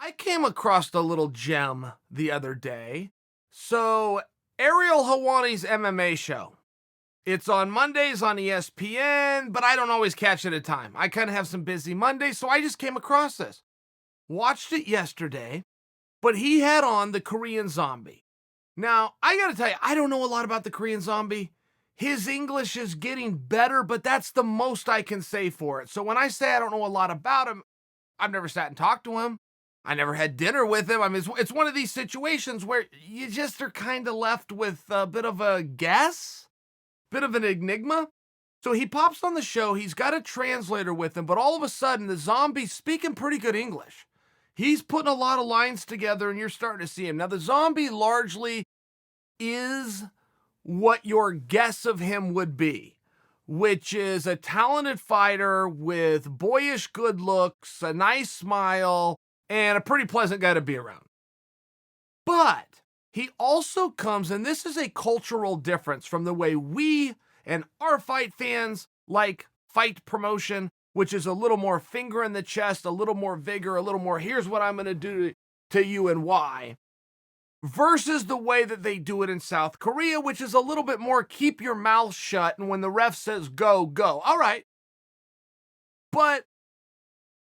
I came across a little gem the other day. So, Ariel Helwani's MMA show. It's on Mondays on ESPN, but I don't always catch it at time. I kind of have some busy Mondays, so I just came across this. Watched it yesterday, but he had on the Korean Zombie. Now, I gotta tell you, I don't know a lot about the Korean Zombie. His English is getting better, but that's the most I can say for it. So when I say I don't know a lot about him, I've never sat and talked to him. I never had dinner with him. I mean, it's one of these situations where you just are kind of left with a bit of a guess, bit of an enigma. So he pops on the show. He's got a translator with him, but all of a sudden, the Zombie's speaking pretty good English. He's putting a lot of lines together, and you're starting to see him. Now, the Zombie largely is what your guess of him would be, which is a talented fighter with boyish good looks, a nice smile, and a pretty pleasant guy to be around. But he also comes, and this is a cultural difference from the way we and our fight fans like fight promotion, which is a little more finger in the chest, a little more vigor, a little more here's what I'm going to do to you and why, versus the way that they do it in South Korea, which is a little bit more keep your mouth shut, and when the ref says go, go. All right. But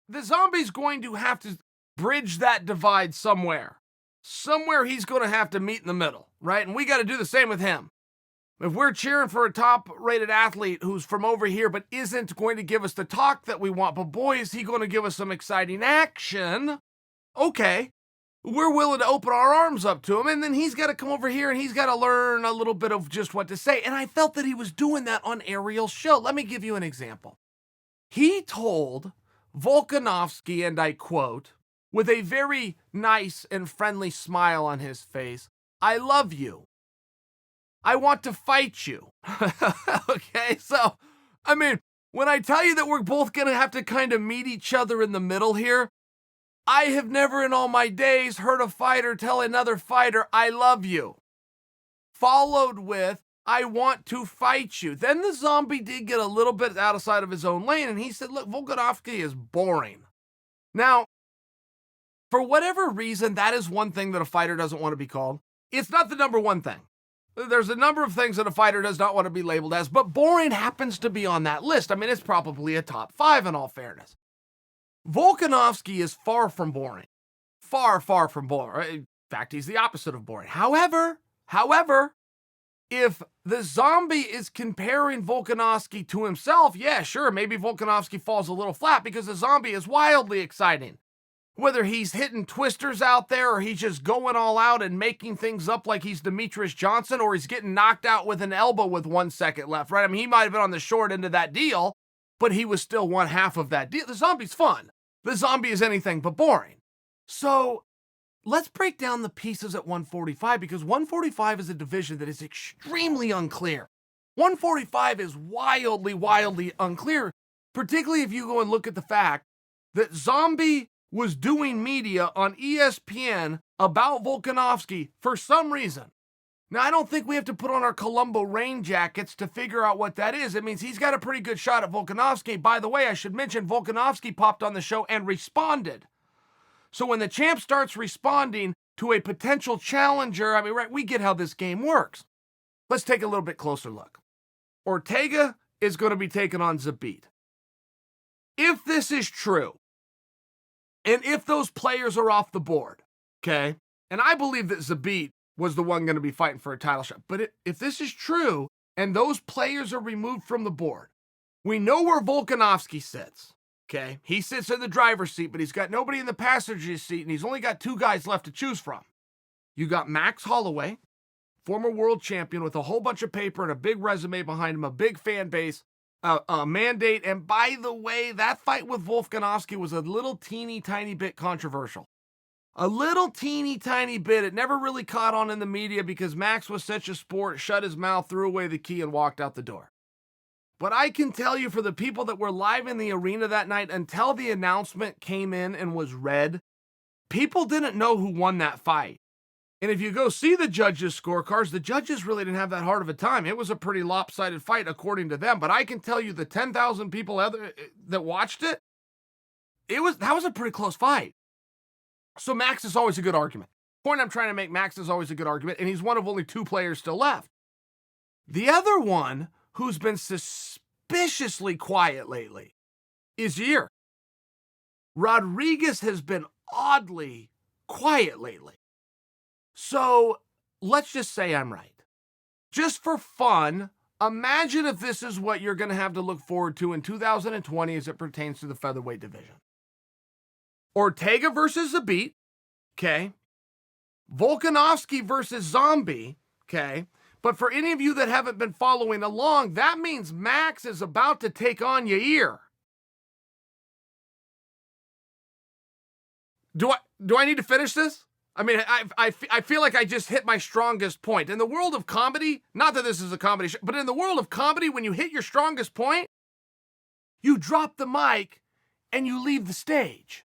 the Zombie's going to have to bridge that divide somewhere. Somewhere he's going to have to meet in the middle, right? And we got to do the same with him. If we're cheering for a top-rated athlete who's from over here but isn't going to give us the talk that we want, but boy, is he going to give us some exciting action, okay, we're willing to open our arms up to him, and then he's got to come over here and he's got to learn a little bit of just what to say. And I felt that he was doing that on Ariel's show. Let me give you an example. He told Volkanovski, and I quote, with a very nice and friendly smile on his face, "I love you. I want to fight you." Okay, so, I mean, when I tell you that we're both going to have to kind of meet each other in the middle here, I have never in all my days heard a fighter tell another fighter, "I love you," followed with, "I want to fight you." Then the Zombie did get a little bit outside of his own lane, and he said, look, Volkanovski is boring. Now, for whatever reason, that is one thing that a fighter doesn't want to be called. It's not the number one thing. There's a number of things that a fighter does not want to be labeled as, but boring happens to be on that list. I mean, it's probably a top 5 in all fairness. Volkanovski is far from boring. Far, far from boring. In fact, he's the opposite of boring. However, if the Zombie is comparing Volkanovski to himself, yeah, sure, maybe Volkanovski falls a little flat because the Zombie is wildly exciting. Whether he's hitting twisters out there or he's just going all out and making things up like he's Demetrius Johnson, or he's getting knocked out with an elbow with 1 second left, right? I mean, he might have been on the short end of that deal, but he was still one half of that deal. The Zombie's fun. The Zombie is anything but boring. So let's break down the pieces at 145, because 145 is a division that is extremely unclear. 145 is wildly, wildly unclear, particularly if you go and look at the fact that Zombie was doing media on ESPN about Volkanovski for some reason. Now, I don't think we have to put on our Columbo rain jackets to figure out what that is. It means he's got a pretty good shot at Volkanovski. By the way, I should mention Volkanovski popped on the show and responded. So when the champ starts responding to a potential challenger, I mean, right, we get how this game works. Let's take a little bit closer look. Ortega is going to be taking on Zabit. If this is true, and if those players are off the board, okay, and I believe that Zabit was the one going to be fighting for a title shot, but if this is true, and those players are removed from the board, we know where Volkanovski sits, okay? He sits in the driver's seat, but he's got nobody in the passenger seat, and he's only got 2 guys left to choose from. You got Max Holloway, former world champion with a whole bunch of paper and a big resume behind him, a big fan base, a mandate. And by the way, that fight with Volkanovski was a little teeny tiny bit controversial. A little teeny tiny bit. It never really caught on in the media because Max was such a sport, shut his mouth, threw away the key, and walked out the door. But I can tell you, for the people that were live in the arena that night, until the announcement came in and was read, people didn't know who won that fight. And if you go see the judges' scorecards, the judges really didn't have that hard of a time. It was a pretty lopsided fight according to them. But I can tell you, the 10,000 people that watched it, that was a pretty close fight. So Max is always a good argument. Point I'm trying to make, Max is always a good argument, and he's one of only 2 players still left. The other one who's been suspiciously quiet lately is Yair. Rodriguez has been oddly quiet lately. So let's just say I'm right. Just for fun, imagine if this is what you're going to have to look forward to in 2020 as it pertains to the featherweight division. Ortega versus Zabit, okay? Volkanovski versus Zombie, okay? But for any of you that haven't been following along, that means Max is about to take on Yair. Do I need to finish this? I mean, I feel like I just hit my strongest point. In the world of comedy, not that this is a comedy show, but in the world of comedy, when you hit your strongest point, you drop the mic and you leave the stage.